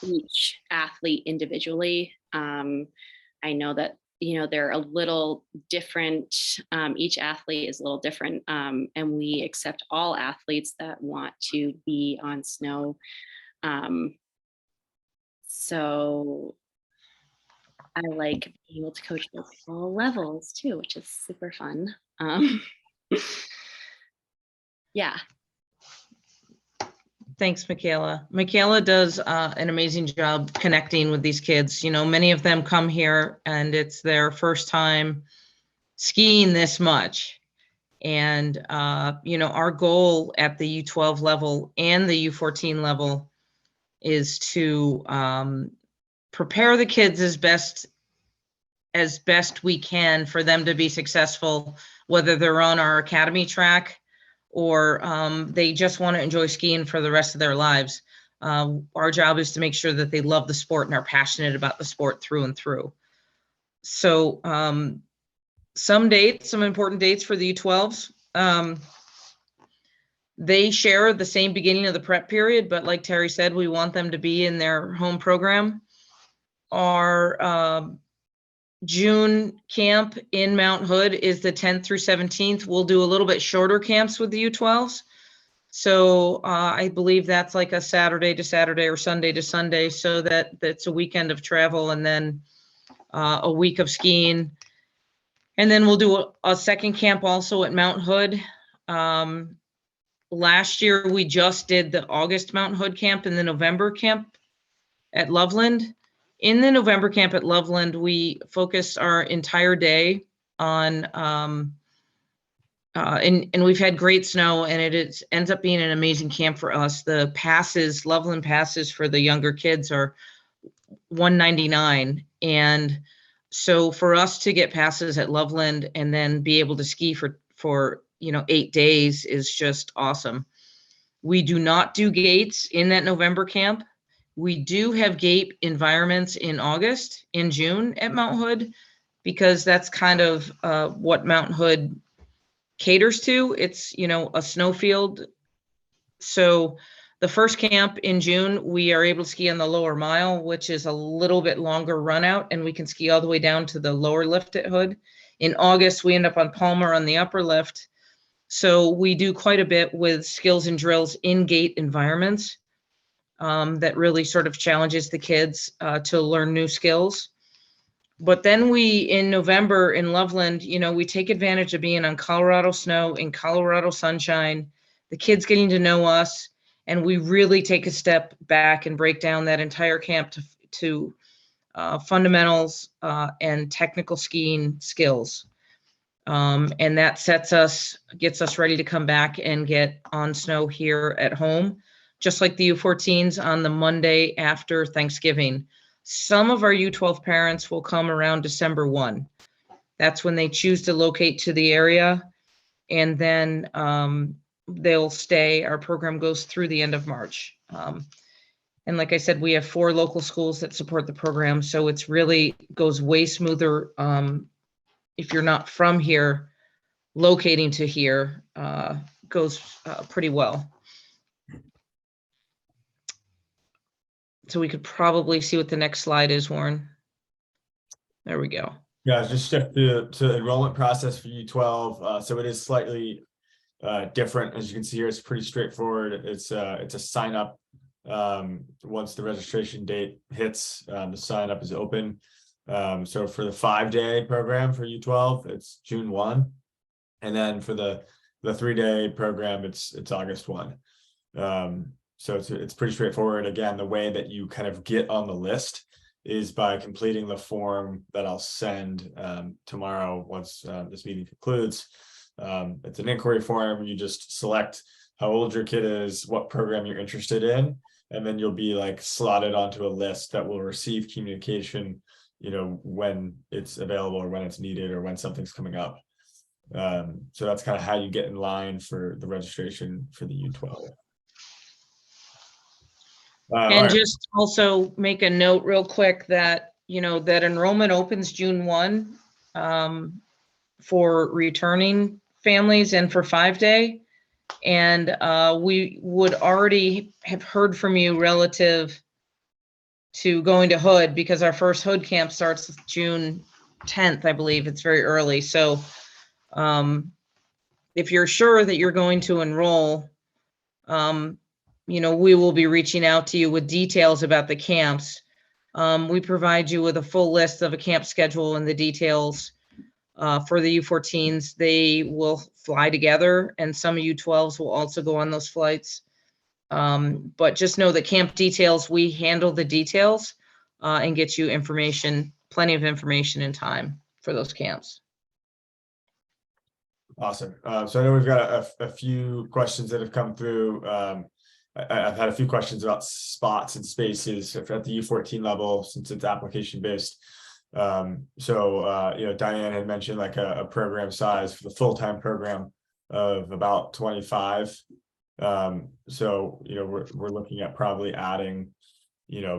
each athlete individually. I know that, you know, they're a little different. Each athlete is a little different. And we accept all athletes that want to be on snow. So I like being able to coach at all levels too, which is super fun. Yeah. Thanks, Michaela. Michaela does an amazing job connecting with these kids. You know, many of them come here and it's their first time skiing this much. And, our goal at the U12 level and the U14 level is to prepare the kids as best we can for them to be successful, whether they're on our academy track or they just want to enjoy skiing for the rest of their lives. Our job is to make sure that they love the sport and are passionate about the sport through and through. So some important dates for the U12s. They share the same beginning of the prep period, but like Terry said, we want them to be in their home program. Our June camp in Mount Hood is the 10th through 17th. We'll do a little bit shorter camps with the U12s. So I believe that's like a Saturday to Saturday or Sunday to Sunday, so that's a weekend of travel and then a week of skiing. And then we'll do a second camp also at Mount Hood. Last year, we just did the August Mount Hood camp and the November camp at Loveland. In the November camp at Loveland, we focused our entire day on, and we've had great snow, and it ends up being an amazing camp for us. The passes, Loveland passes for the younger kids are $199. And so for us to get passes at Loveland and then be able to ski for 8 days is just awesome. We do not do gates in that November camp. We do have gate environments in August, in June at Mount Hood, because that's kind of what Mount Hood caters to. It's, a snowfield. So the first camp in June, we are able to ski on the lower mile, which is a little bit longer run out, and we can ski all the way down to the lower lift at Hood. In August, we end up on Palmer on the upper lift. So we do quite a bit with skills and drills in gate environments that really sort of challenges the kids to learn new skills. But then in November in Loveland, we take advantage of being on Colorado snow, in Colorado sunshine, the kids getting to know us, and we really take a step back and break down that entire camp to fundamentals and technical skiing skills. And that gets us ready to come back and get on snow here at home, just like the U14s on the Monday after Thanksgiving. Some of our U12 parents will come around December 1. That's when they choose to locate to the area, and then they'll stay. Our program goes through the end of March. And like I said, we have 4 local schools that support the program, so it's really goes way smoother. If you're not from here, locating to here goes pretty well. So we could probably see what the next slide is, Warren. There we go. Yeah, just shift to enrollment process for U12. So it is slightly different. As you can see here, it's pretty straightforward. It's a sign up. Once the registration date hits, the sign up is open. So for the 5-day program for U12, it's June 1. And then for the 3-day program, it's August 1. So it's pretty straightforward. Again, the way that you kind of get on the list is by completing the form that I'll send tomorrow once this meeting concludes. It's an inquiry form. You just select how old your kid is, what program you're interested in, and then you'll be like slotted onto a list that will receive communication, when it's available or when it's needed or when something's coming up. So that's kind of how you get in line for the registration for the U12. And just also make a note real quick that, that enrollment opens June 1 for returning families and for 5-day. And we would already have heard from you relative to going to Hood, because our first Hood camp starts June 10th, I believe. It's very early. So if you're sure that you're going to enroll, we will be reaching out to you with details about the camps. We provide you with a full list of a camp schedule and the details for the U14s. They will fly together, and some U12s will also go on those flights. But just know that camp details, we handle the details and get you information, plenty of information in time for those camps. Awesome. So I know we've got a few questions that have come through. I've had a few questions about spots and spaces at the U14 level since it's application based. Diane had mentioned like a program size for the full-time program of about 25. We're looking at probably adding,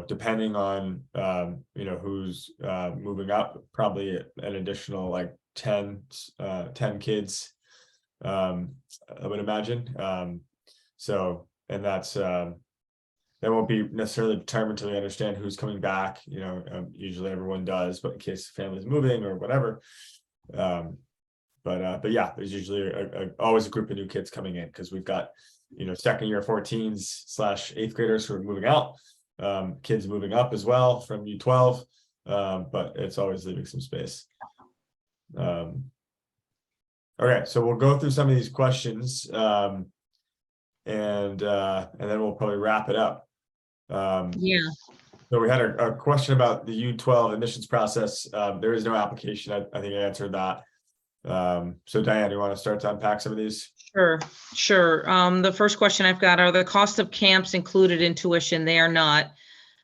depending on, who's moving up, probably an additional like 10 kids, I would imagine. And that's, that won't be necessarily determined until we understand who's coming back. Usually everyone does, but in case the family's moving or whatever. But yeah, there's usually always a group of new kids coming in because we've got, second year 14s/8th graders who are moving out, kids moving up as well from U12, but it's always leaving some space. Okay, so we'll go through some of these questions, and then we'll probably wrap it up. Yeah. So we had a question about the U12 admissions process. There is no application. I think I answered that. So Diane, you want to start to unpack some of these? Sure. The first question I've got, are the cost of camps included in tuition? They are not.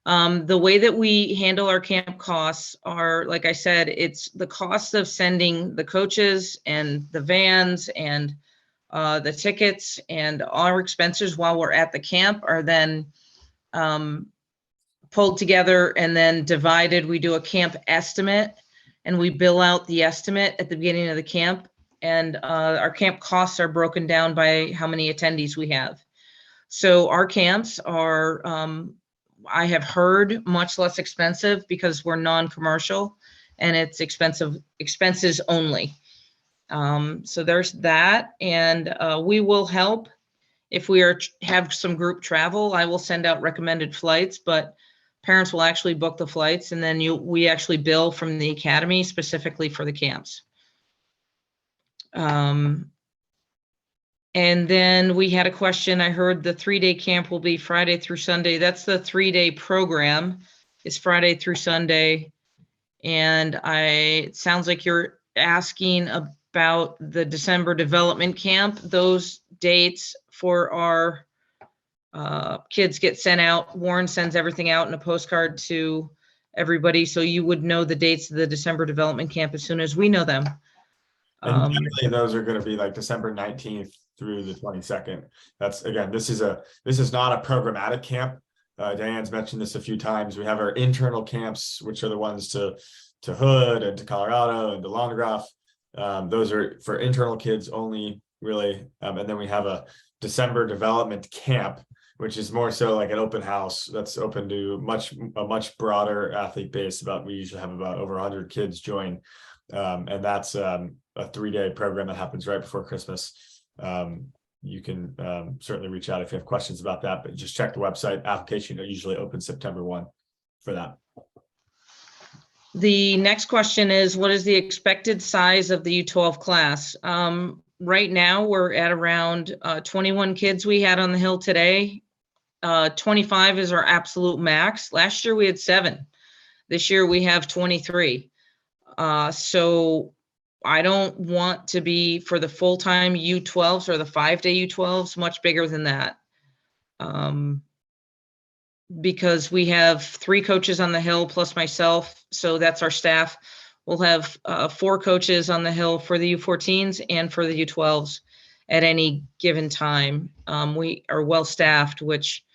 The way that we handle our camp costs are, like I said, it's the cost of sending the coaches and the vans and the tickets, and our expenses while we're at the camp are then pulled together and then divided. We do a camp estimate and we bill out the estimate at the beginning of the camp. And our camp costs are broken down by how many attendees we have. So our camps are, I have heard, much less expensive because we're non-commercial and it's expenses only. So there's that. And we will help if we have some group travel. I will send out recommended flights, but parents will actually book the flights, and then we actually bill from the academy specifically for the camps. And then we had a question. I heard the 3-day camp will be Friday through Sunday. That's the 3-day program. It's Friday through Sunday. And it sounds like you're asking about the December development camp. Those dates for our kids get sent out. Warren sends everything out in a postcard to everybody. So you would know the dates of the December development camp as soon as we know them. And generally those are going to be like December 19th through the 22nd. That's, again, this is not a programmatic camp. Diane's mentioned this a few times. We have our internal camps, which are the ones to Hood and to Colorado and to Landgraf. Those are for internal kids only, really. And then we have a December development camp, which is more so like an open house that's open to a much broader athlete base. We usually have about over 100 kids join. And that's a 3-day program that happens right before Christmas. You can certainly reach out if you have questions about that, but just check the website. Application usually opens September 1 for that. The next question is, what is the expected size of the U12 class? Right now, we're at around 21 kids we had on the Hill today. 25 is our absolute max. Last year, we had 7. This year, we have 23. So I don't want to be, for the full-time U12s or the 5-day U12s, much bigger than that. Because we have 3 coaches on the Hill plus myself, so that's our staff. We'll have 4 coaches on the Hill for the U14s and for the U12s at any given time. We are well staffed, which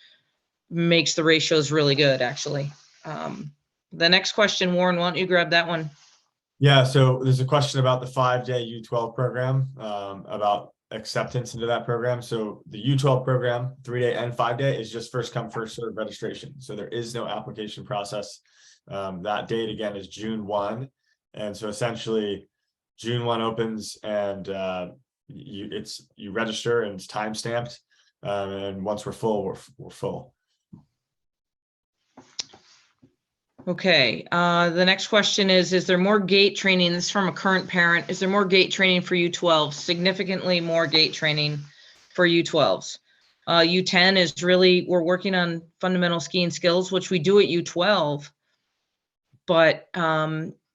makes the ratios really good, actually. The next question, Warren, why don't you grab that one? Yeah, so there's a question about the 5-day U12 program, about acceptance into that program. So the U12 program, 3-day and 5-day, is just first come, first served registration. So there is no application process. That date again is June 1. And so essentially June 1 opens and you register and it's time stamped. And once we're full, we're full. Okay, the next question is there more gate training? This is from a current parent. Is there more gate training for U12? Significantly more gate training for U12s. U10 is really, we're working on fundamental skiing skills, which we do at U12. But,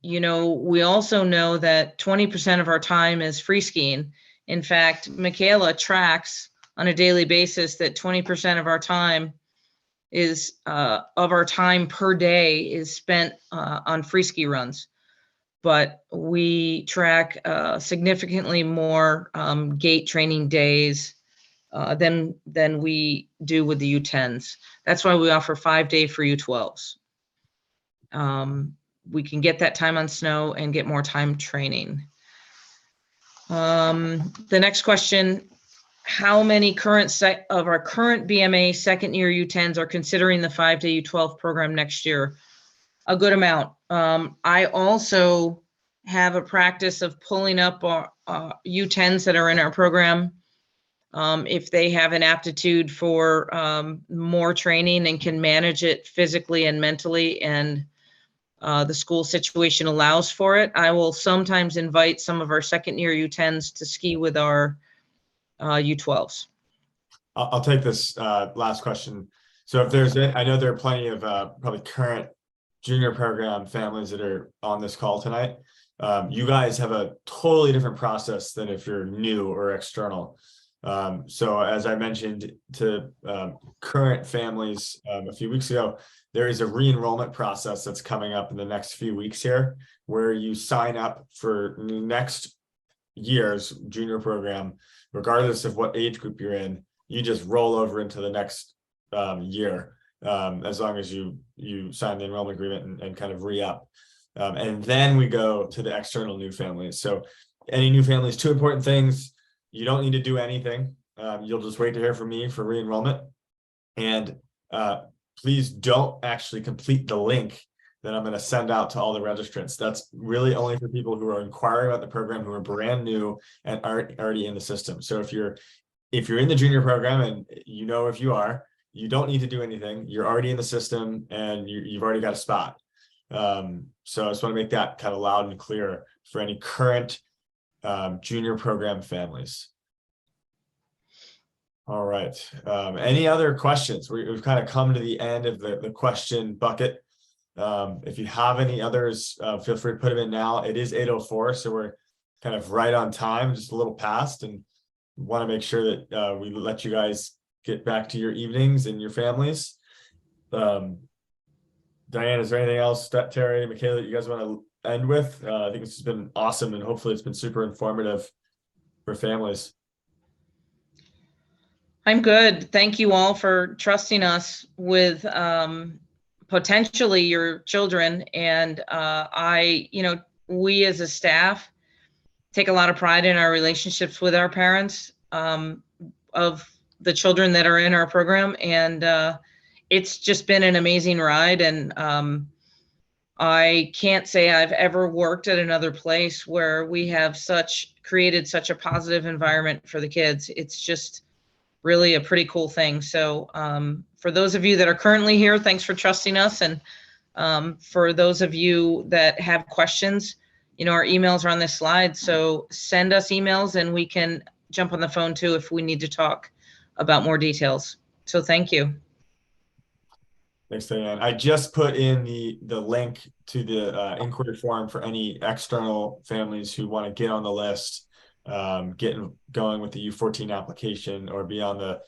we also know that 20% of our time is free skiing. In fact, Michaela tracks on a daily basis that 20% of our time is of our time per day is spent on free ski runs. But we track significantly more gate training days than we do with the U10s. That's why we offer 5-day for U12s. We can get that time on snow and get more time training. The next question, how many of our current BMA second year U10s are considering the 5-day U12 program next year? A good amount. I also have a practice of pulling up our U10s that are in our program. If they have an aptitude for more training and can manage it physically and mentally, and the school situation allows for it, I will sometimes invite some of our second year U10s to ski with our U12s. I'll take this last question. So if there's, I know there are plenty of probably current junior program families that are on this call tonight. You guys have a totally different process than if you're new or external. So as I mentioned to current families a few weeks ago, there is a re-enrollment process that's coming up in the next few weeks here, where you sign up for next year's junior program, regardless of what age group you're in. You just roll over into the next year, as long as you sign the enrollment agreement and kind of re-up. And then we go to the external new families. So any new families, 2 important things. You don't need to do anything. You'll just wait to hear from me for re-enrollment. And please don't actually complete the link that I'm going to send out to all the registrants. That's really only for people who are inquiring about the program, who are brand new and aren't already in the system. So if you're in the junior program, and if you are, you don't need to do anything. You're already in the system and you've already got a spot. So I just want to make that kind of loud and clear for any current junior program families. All right. Any other questions? We've kind of come to the end of the question bucket. If you have any others, feel free to put them in now. It is 8:04, so we're kind of right on time, just a little past, and want to make sure that we let you guys get back to your evenings and your families. Diane, is there anything else that Terry, Michaela, that you guys want to end with? I think this has been awesome, and hopefully it's been super informative for families. I'm good. Thank you all for trusting us with potentially your children. And we as a staff take a lot of pride in our relationships with our parents of the children that are in our program. And it's just been an amazing ride. And I can't say I've ever worked at another place where we have created such a positive environment for the kids. It's just really a pretty cool thing. So for those of you that are currently here, thanks for trusting us. And for those of you that have questions, our emails are on this slide. So send us emails and we can jump on the phone too if we need to talk about more details. So thank you. Thanks, Diane. I just put in the link to the inquiry form for any external families who want to get on the list, getting going with the U14 application or be on the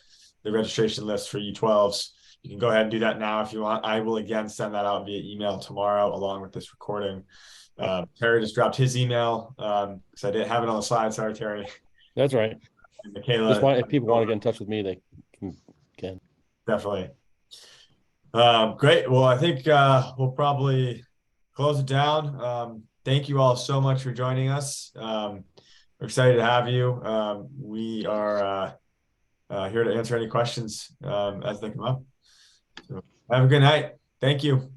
registration list for U12s. You can go ahead and do that now if you want. I will again send that out via email tomorrow along with this recording. Terry just dropped his email because I didn't have it on the slide. Sorry, Terry. That's right. And Michaela, if people want to get in touch with me, they can. Definitely. Great. Well, I think we'll probably close it down. Thank you all so much for joining us. We're excited to have you. We are here to answer any questions as they come up. So have a good night. Thank you.